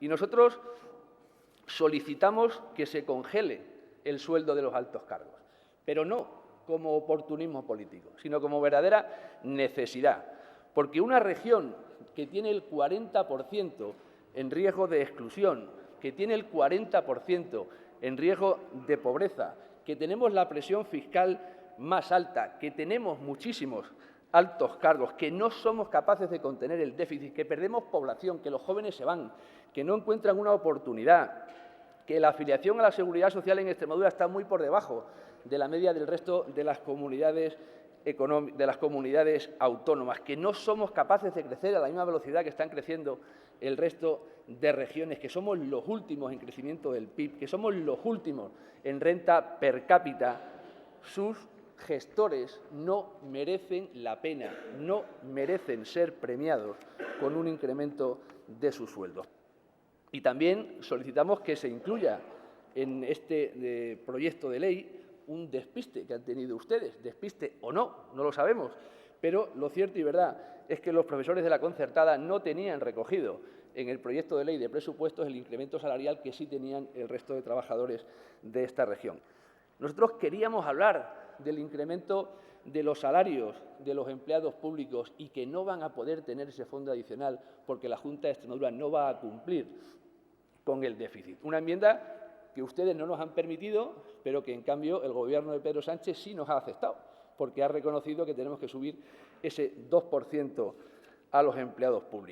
Y nosotros solicitamos que se congele el sueldo de los altos cargos, pero no como oportunismo político, sino como verdadera necesidad. Porque una región que tiene el 40% en riesgo de exclusión, que tiene el 40% en riesgo de pobreza, que tenemos la presión fiscal más alta, que tenemos muchísimos altos cargos, que no somos capaces de contener el déficit, que perdemos población, que los jóvenes se van, que no encuentran una oportunidad, que la afiliación a la Seguridad Social en Extremadura está muy por debajo de la media del resto de las comunidades autónomas, que no somos capaces de crecer a la misma velocidad que están creciendo el resto de regiones, que somos los últimos en crecimiento del PIB, que somos los últimos en renta per cápita, sus gestores no merecen la pena, no merecen ser premiados con un incremento de sus sueldos. Y también solicitamos que se incluya en este proyecto de ley un despiste que han tenido ustedes, despiste o no, no lo sabemos, pero lo cierto y verdad es que los profesores de la concertada no tenían recogido en el proyecto de ley de presupuestos el incremento salarial que sí tenían el resto de trabajadores de esta región. Nosotros queríamos hablar del incremento de los salarios de los empleados públicos y que no van a poder tener ese fondo adicional porque la Junta de Extremadura no va a cumplir con el déficit. Una enmienda que ustedes no nos han permitido, pero que, en cambio, el Gobierno de Pedro Sánchez sí nos ha aceptado, porque ha reconocido que tenemos que subir ese 2% a los empleados públicos.